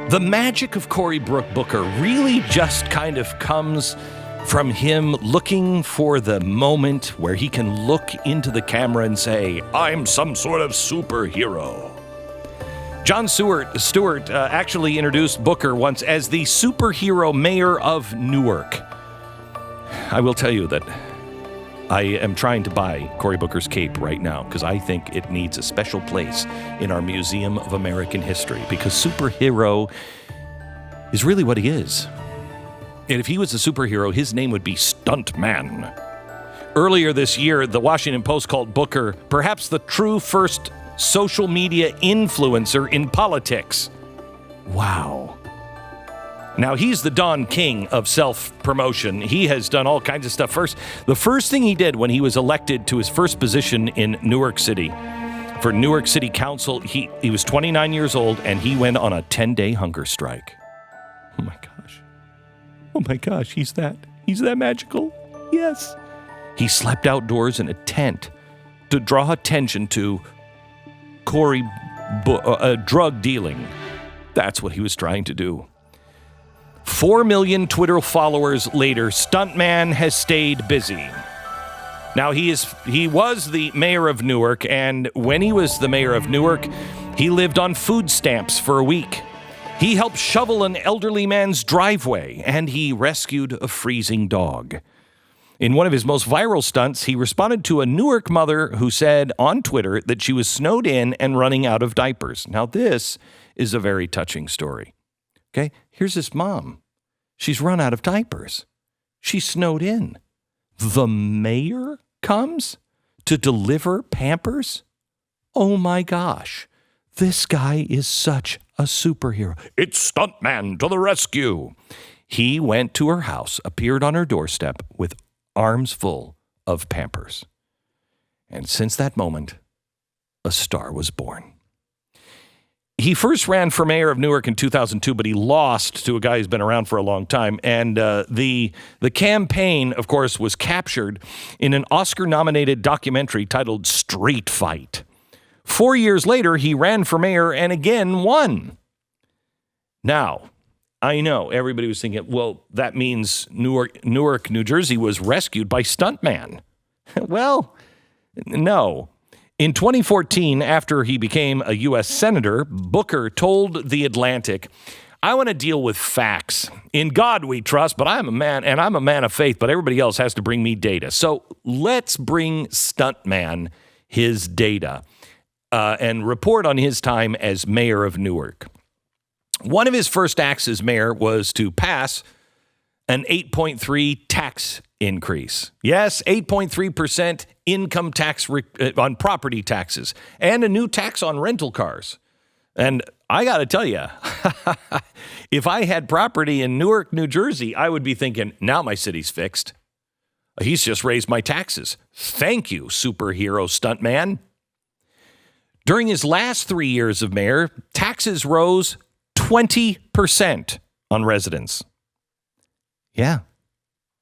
The magic of Cory Booker really just kind of comes from him looking for the moment where he can look into the camera and say, I'm some sort of superhero. Jon Stewart actually introduced Booker once as the superhero mayor of Newark. I will tell you that I am trying to buy Cory Booker's cape right now because I think it needs a special place in our Museum of American History, because superhero is really what he is. And if he was a superhero, his name would be Stuntman. Earlier this year, the Washington Post called Booker perhaps the true first social media influencer in politics. Wow. Now, he's the Don King of self-promotion. He has done all kinds of stuff. The first thing he did when he was elected to his first position in Newark City, for Newark City Council, he was 29 years old, and he went on a 10-day hunger strike. Oh my gosh, he's that magical. Yes. He slept outdoors in a tent to draw attention to drug dealing. That's what he was trying to do. 4 million Twitter followers later, Stuntman has stayed busy. Now, he was the mayor of Newark, and when he was the mayor of Newark, he lived on food stamps for a week. He helped shovel an elderly man's driveway, and he rescued a freezing dog. In one of his most viral stunts, he responded to a Newark mother who said on Twitter that she was snowed in and running out of diapers. Now, this is a very touching story. Okay, here's his mom. She's run out of diapers. She's snowed in. The mayor comes to deliver Pampers? Oh my gosh. This guy is such a superhero. It's Stuntman to the rescue. He went to her house, appeared on her doorstep with arms full of Pampers. And since that moment, a star was born. He first ran for mayor of Newark in 2002, but he lost to a guy who's been around for a long time. And the campaign, of course, was captured in an Oscar-nominated documentary titled Street Fight. 4 years later, he ran for mayor and again won. Now, I know everybody was thinking, well, that means Newark, New Jersey was rescued by Stuntman. Well, no. In 2014, after he became a U.S. Senator, Booker told The Atlantic, I want to deal with facts. In God we trust, but I'm a man, and I'm a man of faith, but everybody else has to bring me data. So let's bring Stuntman his data and report on his time as mayor of Newark. One of his first acts as mayor was to pass an 8.3 tax increase. Yes, 8.3% income tax on property taxes and a new tax on rental cars. And I got to tell you, if I had property in Newark, New Jersey, I would be thinking, now my city's fixed. He's just raised my taxes. Thank you, superhero Stuntman. During his last 3 years of mayor, taxes rose 20% on residents. Yeah.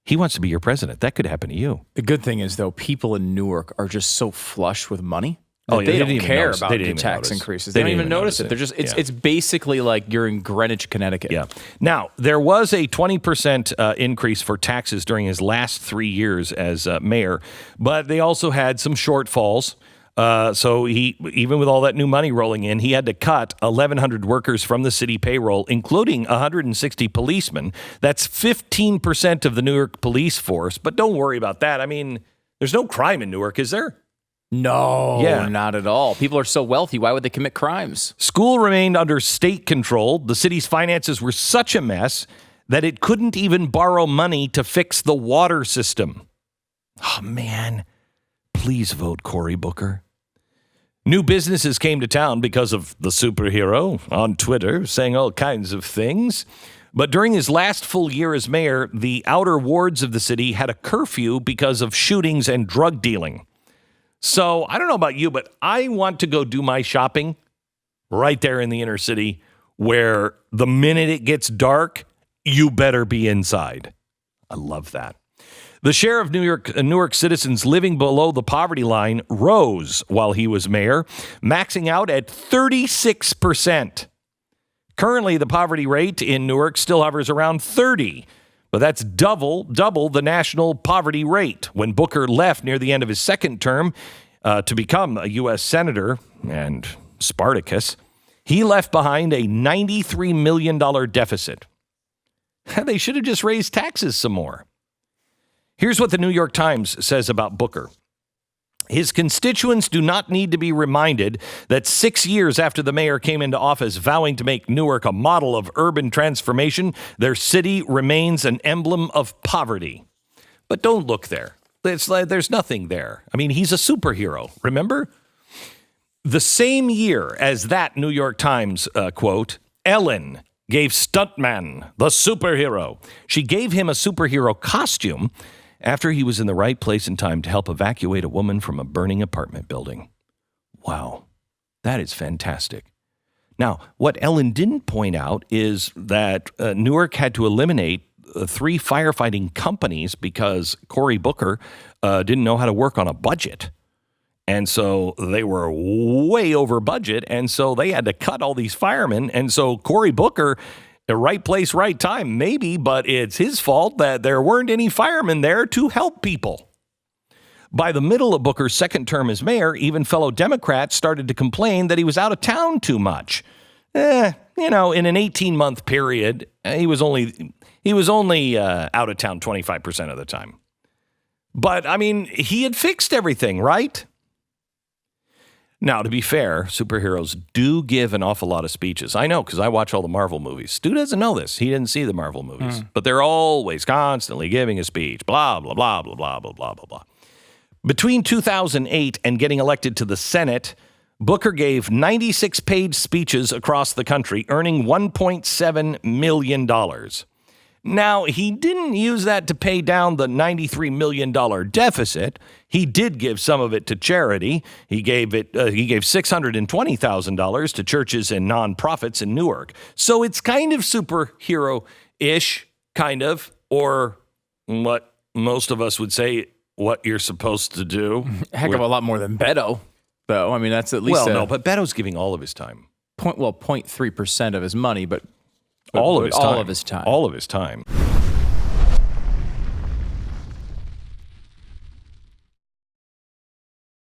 He wants to be your president. That could happen to you. The good thing is, though, people in Newark are just so flush with money. Oh, yeah, they don't care about the tax increases. They don't even notice it. They're just it's basically like you're in Greenwich, Connecticut. Yeah. Now, there was a 20% increase for taxes during his last 3 years as mayor, but they also had some shortfalls. So he, even with all that new money rolling in, he had to cut 1,100 workers from the city payroll, including 160 policemen. That's 15% of the Newark police force. But don't worry about that. I mean, there's no crime in Newark, is there? No, not at all. People are so wealthy. Why would they commit crimes? School remained under state control. The city's finances were such a mess that it couldn't even borrow money to fix the water system. Oh, man. Please vote Cory Booker. New businesses came to town because of the superhero on Twitter, saying all kinds of things. But during his last full year as mayor, the outer wards of the city had a curfew because of shootings and drug dealing. So I don't know about you, but I want to go do my shopping right there in the inner city where the minute it gets dark, you better be inside. I love that. The share of Newark citizens living below the poverty line rose while he was mayor, maxing out at 36%. Currently, the poverty rate in Newark still hovers around 30, but that's double the national poverty rate. When Booker left near the end of his second term to become a U.S. Senator and Spartacus, he left behind a $93 million deficit. They should have just raised taxes some more. Here's what the New York Times says about Booker. His constituents do not need to be reminded that 6 years after the mayor came into office vowing to make Newark a model of urban transformation, their city remains an emblem of poverty. But don't look there. It's like there's nothing there. I mean, he's a superhero, remember? The same year as that New York Times quote, Ellen gave Stuntman the superhero. She gave him a superhero costume after he was in the right place in time to help evacuate a woman from a burning apartment building. Wow, that is fantastic. Now, what Ellen didn't point out is that Newark had to eliminate 3 firefighting companies because Cory Booker didn't know how to work on a budget. And so they were way over budget, and so they had to cut all these firemen. And so Cory Booker, the right place, right time, maybe, but it's his fault that there weren't any firemen there to help people. By the middle of Booker's second term as mayor, even fellow Democrats started to complain that he was out of town too much. In an 18-month period, he was only out of town 25% of the time. But, I mean, he had fixed everything, right? Now, to be fair, superheroes do give an awful lot of speeches. I know, because I watch all the Marvel movies. Stu doesn't know this. He didn't see the Marvel movies. But they're always constantly giving a speech. Blah, blah, blah, blah, blah, blah, blah, blah, blah. Between 2008 and getting elected to the Senate, Booker gave 96-page speeches across the country, earning $1.7 million. Now, he didn't use that to pay down the $93 million deficit. He did give some of it to charity. He gave $620,000 to churches and nonprofits in Newark. So it's kind of superhero-ish, kind of, or what most of us would say what you're supposed to do. Heck of a lot more than Beto, though. I mean, that's at least no, but Beto's giving all of his time. 0.3% of his money, but all of his time. All of his time.